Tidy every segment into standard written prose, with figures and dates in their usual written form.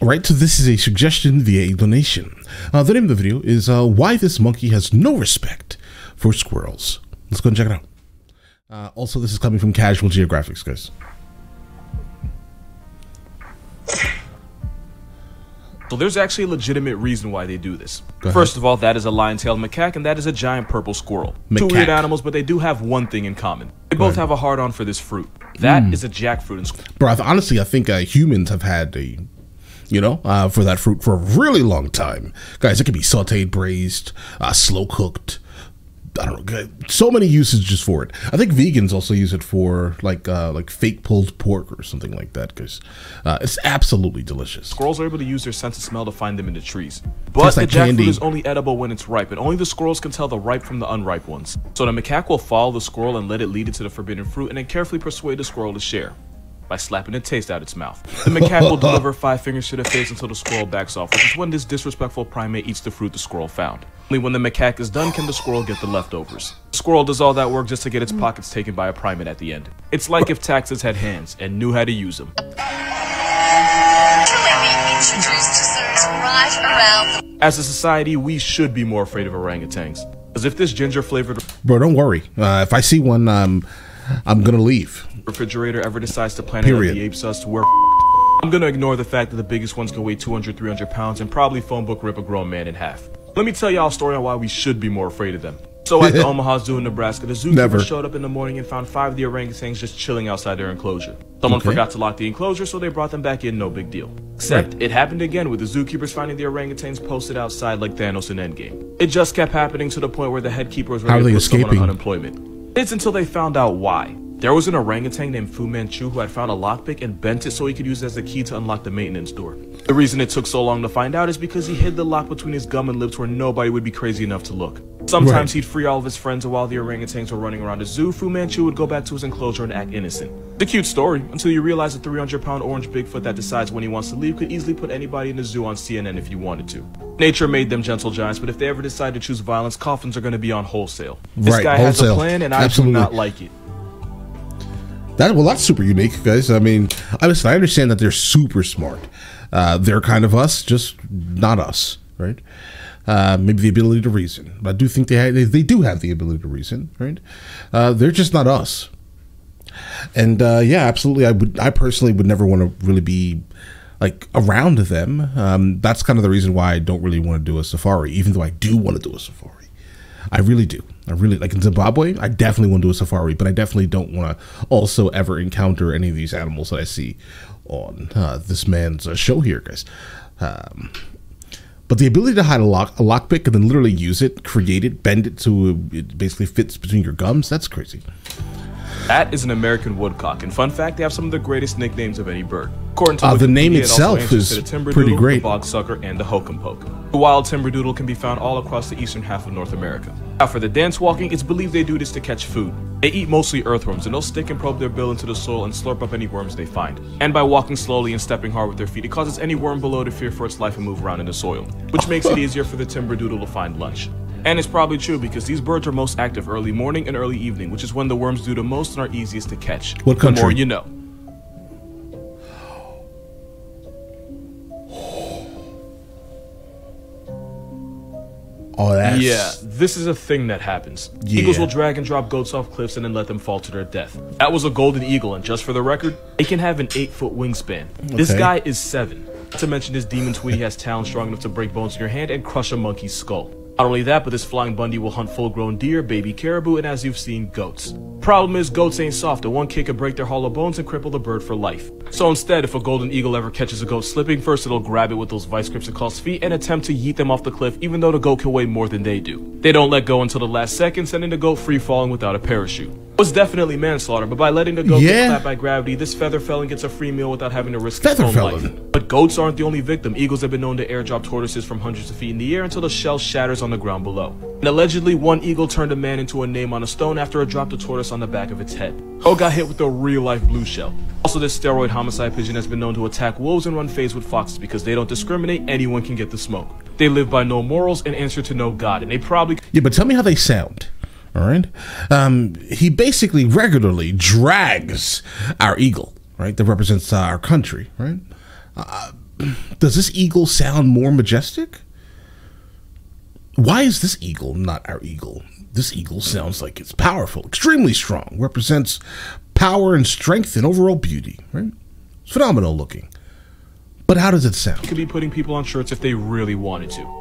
Alright, so this is a suggestion via a donation. The name of the video is Why This Monkey Has No Respect for Squirrels. Let's go and check it out. Also, this is coming from Casual Geographics, guys. So there's actually a legitimate reason why they do this. First of all, that is a lion-tailed macaque, and that is a giant purple squirrel. Two weird animals, but they do have one thing in common. They both have a hard-on for this fruit. That is a jackfruit. Bro, honestly, I think humans have had a, for that fruit for a really long time. Guys, it can be sauteed, braised, slow cooked. I don't know, so many usages for it. I think vegans also use it for like fake pulled pork or something like that, because it's absolutely delicious. Squirrels are able to use their sense of smell to find them in the trees. But the jackfruit is only edible when it's ripe, and only the squirrels can tell the ripe from the unripe ones. So the macaque will follow the squirrel and let it lead it to the forbidden fruit, and then carefully persuade the squirrel to share by slapping a taste out its mouth. The macaque will deliver 5 fingers to the face until the squirrel backs off, which is when this disrespectful primate eats the fruit the squirrel found. Only when the macaque is done can the squirrel get the leftovers. The squirrel does all that work just to get its pockets taken by a primate at the end. It's like if taxes had hands and knew how to use them. As a society, we should be more afraid of orangutans. Because if this ginger flavored... Bro, don't worry. If I see one, I'm gonna leave. Refrigerator ever decides to planet like the apes us to where I'm gonna ignore the fact that the biggest ones can weigh 200-300 pounds and probably phone book rip a grown man in half. Let me tell y'all a story on why we should be more afraid of them. So at the Omaha Zoo in Nebraska, the zookeeper showed up in the morning and found 5 of the orangutans just chilling outside their enclosure. Someone forgot to lock the enclosure, so they brought them back in, no big deal. Except it happened again with the zookeepers finding the orangutans posted outside like Thanos in Endgame. It just kept happening to the point where the head keeper was ready to put someone on unemployment. It's until they found out why. There was an orangutan named Fu Manchu who had found a lockpick and bent it so he could use it as a key to unlock the maintenance door. The reason it took so long to find out is because he hid the lock between his gum and lips where nobody would be crazy enough to look. Sometimes he'd free all of his friends, and while the orangutans were running around the zoo, Fu Manchu would go back to his enclosure and act innocent. It's a cute story, until you realize a 300-pound orange Bigfoot that decides when he wants to leave could easily put anybody in the zoo on CNN if he wanted to. Nature made them gentle giants, but if they ever decide to choose violence, coffins are going to be on wholesale. This guy has a plan, and I do not like it. Well, that's super unique, guys. I mean, I understand that they're super smart. They're kind of us, just not us, right? Maybe the ability to reason. But I do think they do have the ability to reason, right? They're just not us. And yeah, absolutely. I personally would never want to really be like around them. That's kind of the reason why I don't really want to do a safari, even though I do want to do a safari. I really do. I really, like in Zimbabwe, I definitely want to do a safari, but I definitely don't want to also ever encounter any of these animals that I see on this man's show here, guys. But the ability to hide a lockpick and then literally use it, create it, bend it so it basically fits between your gums, that's crazy. That is an American woodcock, and fun fact, they have some of the greatest nicknames of any bird. According to the name itself is pretty great. The bog sucker, and the hokum poke. The wild timberdoodle can be found all across the eastern half of North America. Now for the dance walking, it's believed they do this to catch food. They eat mostly earthworms, and they'll stick and probe their bill into the soil and slurp up any worms they find. And by walking slowly and stepping hard with their feet, it causes any worm below to fear for its life and move around in the soil, which makes it easier for the timberdoodle to find lunch. And it's probably true because these birds are most active early morning and early evening, which is when the worms do the most and are easiest to catch. What country? The more you know. Oh, that's... Yeah, this is a thing that happens. Yeah. Eagles will drag and drop goats off cliffs and then let them fall to their death. That was a golden eagle, and just for the record, it can have an 8-foot wingspan. This guy is 7. Not to mention this demon Tweety has talons strong enough to break bones in your hand and crush a monkey's skull. Not only that, but this flying Bundy will hunt full-grown deer, baby caribou, and as you've seen, goats. Problem is, goats ain't soft, and one kick could break their hollow bones and cripple the bird for life. So instead, if a golden eagle ever catches a goat slipping, first it'll grab it with those vice grips across feet and attempt to yeet them off the cliff, even though the goat can weigh more than they do. They don't let go until the last second, sending the goat free-falling without a parachute. It was definitely manslaughter, but by letting the goat get slapped by gravity, this feather felon gets a free meal without having to risk his own life. But goats aren't the only victim. Eagles have been known to airdrop tortoises from hundreds of feet in the air until the shell shatters on the ground below. And allegedly, one eagle turned a man into a name on a stone after it dropped a tortoise on the back of its head. Oh, got hit with a real-life blue shell. Also, this steroid homicide pigeon has been known to attack wolves and run phase with foxes because they don't discriminate, anyone can get the smoke. They live by no morals and answer to no God, and they probably... Yeah, but tell me how they sound. All right. He basically regularly drags our eagle, right? That represents our country, right? does this eagle sound more majestic? Why is this eagle not our eagle? This eagle sounds like it's powerful, extremely strong, represents power and strength and overall beauty, right? It's phenomenal looking. But how does it sound? Could be putting people on shirts if they really wanted to.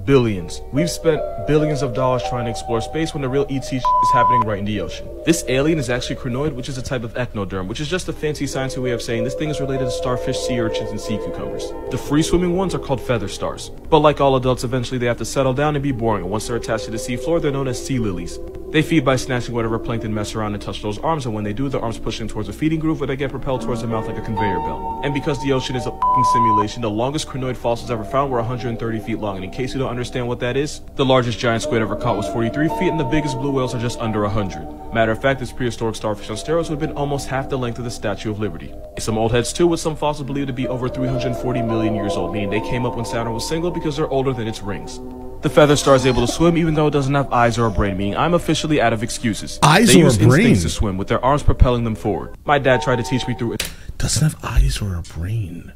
Billions. We've spent billions of dollars trying to explore space when the real ET is happening right in the ocean. This alien is actually crinoid, which is a type of echinoderm, which is just a fancy sciencey way of saying this thing is related to starfish, sea urchins, and sea cucumbers. The free-swimming ones are called feather stars. But like all adults, eventually they have to settle down and be boring, and once they're attached to the seafloor, they're known as sea lilies. They feed by snatching whatever plankton mess around and touch those arms, and when they do, the arms push them towards a feeding groove where they get propelled towards the mouth like a conveyor belt. And because the ocean is a f***ing simulation, the longest crinoid fossils ever found were 130 feet long, and in case you don't understand what that is, the largest giant squid ever caught was 43 feet, and the biggest blue whales are just under 100. Matter of fact, this prehistoric starfish on steroids would have been almost half the length of the Statue of Liberty. Some old heads too, with some fossils believed to be over 340 million years old, meaning they came up when Saturn was single because they're older than its rings. The feather star is able to swim even though it doesn't have eyes or a brain, meaning I'm officially out of excuses. Eyes they or use a brain? instincts to swim, with their arms propelling them forward. My dad tried to teach me through it. Doesn't have eyes or a brain.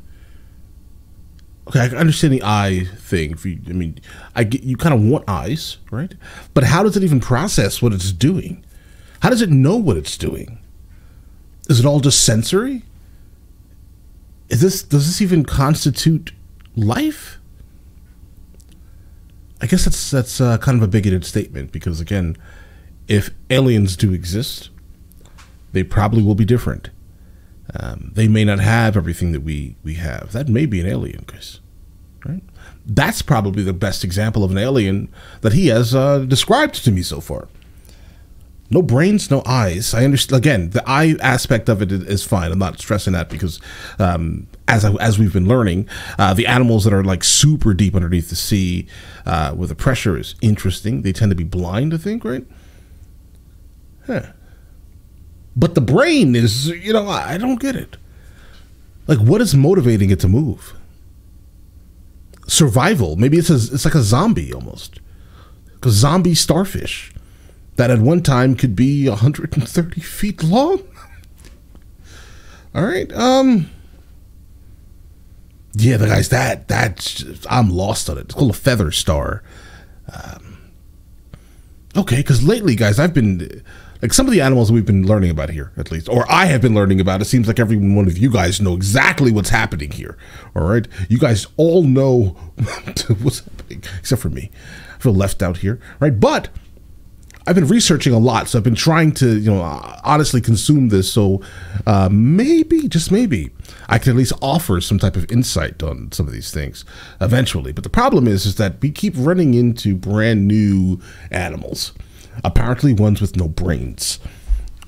Okay, I can understand the eye thing. I get you kind of want eyes, right? But how does it even process what it's doing? How does it know what it's doing? Is it all just sensory? Does this even constitute life? I guess that's kind of a bigoted statement because, again, if aliens do exist, they probably will be different. They may not have everything that we have. That may be an alien, Chris. Right? That's probably the best example of an alien that he has described to me so far. No brains, no eyes. I understand. Again, the eye aspect of it is fine. I'm not stressing that because, as we've been learning, the animals that are like super deep underneath the sea, where the pressure is interesting, they tend to be blind, I think, right? Huh. But the brain is, I don't get it. Like, what is motivating it to move? Survival. Maybe it's like a zombie almost. Like a zombie starfish that at one time could be 130 feet long. All right. Yeah, the guys, that's I'm lost on it. It's called a feather star. Okay, because lately, guys, I've been like some of the animals we've been learning about here, at least, or I have been learning about. It seems like every one of you guys know exactly what's happening here. All right, you guys all know what's happening, except for me. I feel left out here, right? But I've been researching a lot, so I've been trying to, honestly consume this. So maybe, just maybe, I can at least offer some type of insight on some of these things eventually. But the problem is that we keep running into brand new animals, apparently ones with no brains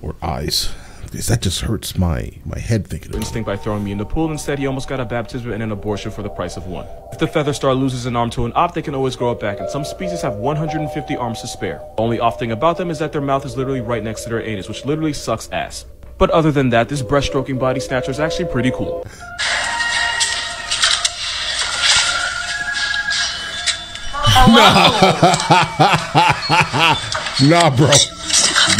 or eyes. Because that just hurts my head thinking about it. Instinct by throwing me in the pool. Instead, he almost got a baptism and an abortion for the price of one. If the feather star loses an arm to an op, they can always grow it back, and some species have 150 arms to spare. The only off thing about them is that their mouth is literally right next to their anus, which literally sucks ass. But other than that, this breaststroking body snatcher is actually pretty cool. Nah, bro.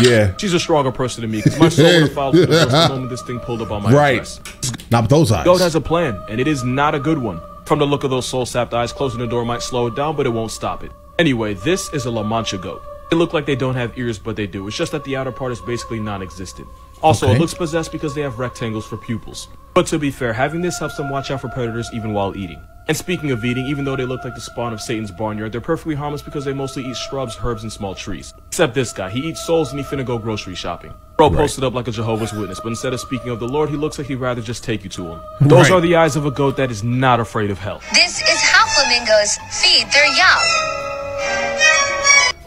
Yeah. She's a stronger person than me, because my soul would have followed the first moment this thing pulled up on my dress. Not with those eyes. God has a plan, and it is not a good one. From the look of those soul-sapped eyes, closing the door might slow it down, but it won't stop it. Anyway, this is a La Mancha goat. They look like they don't have ears, but they do. It's just that the outer part is basically non-existent. Also, It looks possessed because they have rectangles for pupils. But to be fair, having this helps them watch out for predators even while eating. And speaking of eating, even though they look like the spawn of Satan's barnyard, they're perfectly harmless because they mostly eat shrubs, herbs, and small trees. Except this guy, he eats souls and he finna go grocery shopping. Bro posted up like a Jehovah's Witness, but instead of speaking of the Lord, he looks like he'd rather just take you to him. Those are the eyes of a goat that is not afraid of hell. This is how flamingos feed their young.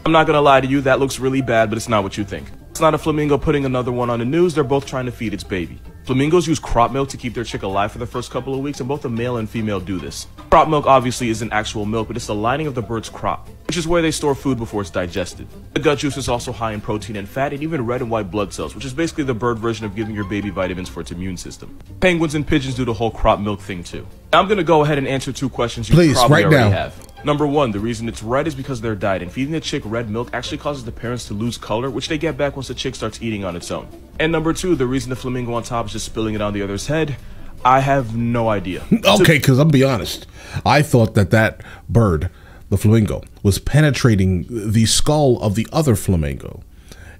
I'm not gonna lie to you, that looks really bad, but it's not what you think. It's not a flamingo putting another one on the news, they're both trying to feed its baby. Flamingos use crop milk to keep their chick alive for the first couple of weeks, and both the male and female do this. Crop milk obviously isn't actual milk, but it's the lining of the bird's crop, which is where they store food before it's digested. The gut juice is also high in protein and fat, and even red and white blood cells, which is basically the bird version of giving your baby vitamins for its immune system. Penguins and pigeons do the whole crop milk thing too. Now I'm gonna go ahead and answer two questions you probably already have. Number 1, the reason it's red is because they're dyed, and feeding the chick red milk actually causes the parents to lose color, which they get back once the chick starts eating on its own. And number 2, the reason the flamingo on top is just spilling it on the other's head, I have no idea. Okay, because I'll be honest, I thought that bird, the flamingo, was penetrating the skull of the other flamingo,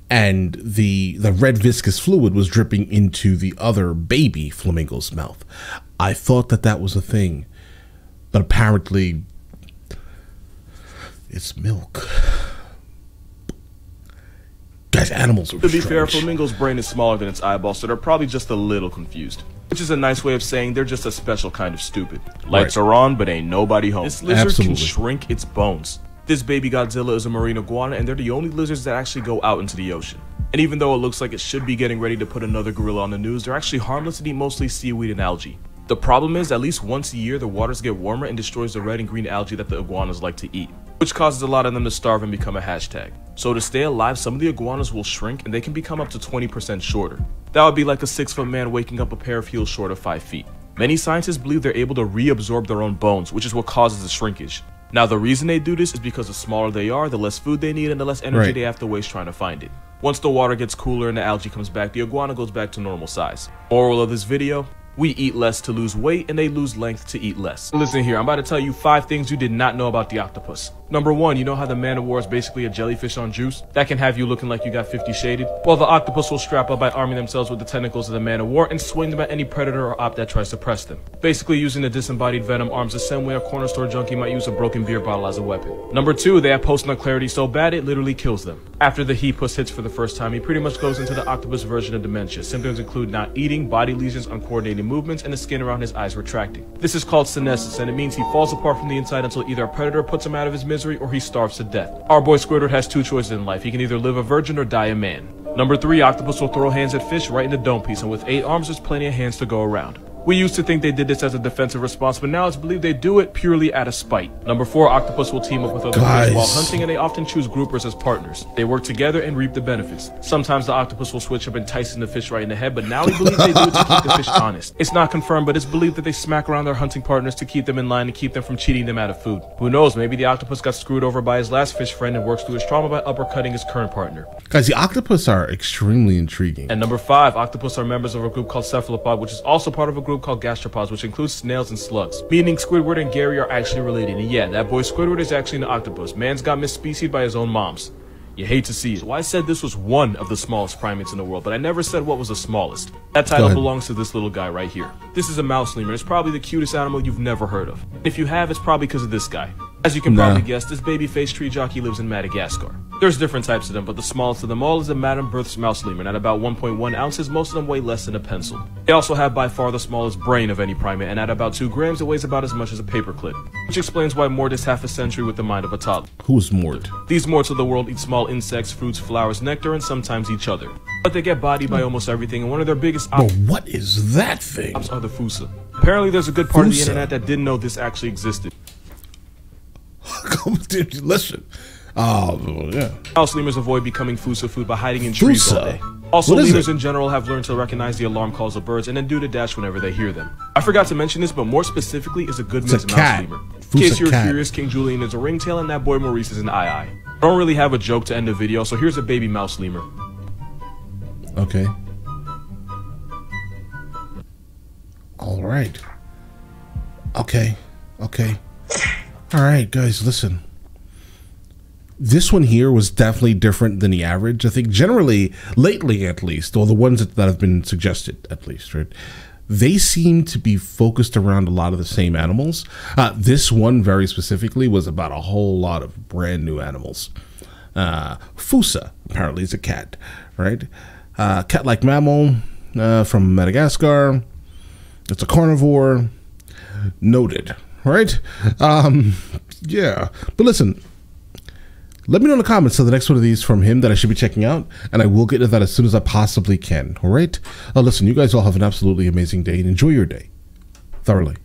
and the red viscous fluid was dripping into the other baby flamingo's mouth. I thought that was a thing, but apparently it's milk. Guys, animals are To be strange. fair, flamingo's brain is smaller than its eyeball, so they're probably just a little confused. Which is a nice way of saying they're just a special kind of stupid. Lights are on, but ain't nobody home. This lizard can shrink its bones. This baby Godzilla is a marine iguana, and they're the only lizards that actually go out into the ocean. And even though it looks like it should be getting ready to put another gorilla on the news, they're actually harmless and eat mostly seaweed and algae. The problem is, at least once a year, the waters get warmer and destroys the red and green algae that the iguanas like to eat, which causes a lot of them to starve and become a hashtag. So to stay alive, some of the iguanas will shrink, and they can become up to 20% shorter. That would be like a 6-foot man waking up a pair of heels short of 5 feet. Many scientists believe they're able to reabsorb their own bones, which is what causes the shrinkage. Now, the reason they do this is because the smaller they are, the less food they need, and the less energy they have to waste trying to find it. Once the water gets cooler and the algae comes back, the iguana goes back to normal size. Moral of this video: we eat less to lose weight, and they lose length to eat less. Listen here, I'm about to tell you 5 things you did not know about the octopus. Number 1, you know how the man-of-war is basically a jellyfish on juice? That can have you looking like you got 50 shaded? Well, the octopus will strap up by arming themselves with the tentacles of the man-of-war and swing them at any predator or op that tries to press them. Basically using the disembodied venom arms the same way a corner store junkie might use a broken beer bottle as a weapon. Number 2, they have post-nut so bad it literally kills them. After the he-puss hits for the first time, he pretty much goes into the octopus version of dementia. Symptoms include not eating, body lesions, uncoordinated movements, and the skin around his eyes retracting. This is called senescence, and it means he falls apart from the inside until either a predator puts him out of his misery or he starves to death. Our boy Squirrels has 2 choices in life. He can either live a virgin or die a man. Number 3, octopus will throw hands at fish right in the dome piece, and with 8 arms there's plenty of hands to go around. We used to think they did this as a defensive response, but now it's believed they do it purely out of spite. Number 4, octopus will team up with other fish while hunting, and they often choose groupers as partners. They work together and reap the benefits. Sometimes the octopus will switch up enticing the fish right in the head, but now we believe they do it to keep the fish honest. It's not confirmed, but it's believed that they smack around their hunting partners to keep them in line and keep them from cheating them out of food. Who knows, maybe the octopus got screwed over by his last fish friend and works through his trauma by uppercutting his current partner. Guys, the octopus are extremely intriguing. And number 5, octopus are members of a group called cephalopod, which is also part of a group called gastropods, which includes snails and slugs. Meaning Squidward and Gary are actually related. And yeah, that boy Squidward is actually an octopus. Man's got misspecied by his own moms. You hate to see it. So I said this was one of the smallest primates in the world, but I never said what was the smallest. That title belongs to this little guy right here. This is a mouse lemur. It's probably the cutest animal you've never heard of. If you have, it's probably because of this guy. As you can probably guess, this baby-faced tree jockey lives in Madagascar. There's different types of them, but the smallest of them all is the Madame Berth's mouse lemur, and at about 1.1 ounces, most of them weigh less than a pencil. They also have by far the smallest brain of any primate, and at about 2 grams, it weighs about as much as a paperclip. Which explains why Mort is half a century with the mind of a toddler. Who's Mort? These Morts of the world eat small insects, fruits, flowers, nectar, and sometimes each other. But they get bodied by almost everything, and one of their biggest But what is that thing? are the Fusa. Apparently there's a good part of the internet that didn't know this actually existed. Listen. Oh, yeah. Mouse lemurs avoid becoming Fusa food by hiding in trees all day. Also, lemurs in general have learned to recognize the alarm calls of birds and then do the dash whenever they hear them. I forgot to mention this, but more specifically is a good mixed mouse lemur. In case you're curious, King Julian is a ringtail and that boy Maurice is an eye-eye. I don't really have a joke to end the video, so here's a baby mouse lemur. Okay. All right. Okay. All right, guys, listen. This one here was definitely different than the average. I think generally, lately at least, or the ones that have been suggested at least, right? They seem to be focused around a lot of the same animals. This one very specifically was about a whole lot of brand new animals. Fusa apparently is a cat, right? Cat-like mammal from Madagascar. It's a carnivore. Noted, right? Yeah, but listen. Let me know in the comments of the next one of these from him that I should be checking out, and I will get to that as soon as I possibly can, all right? Listen, you guys all have an absolutely amazing day, and enjoy your day thoroughly.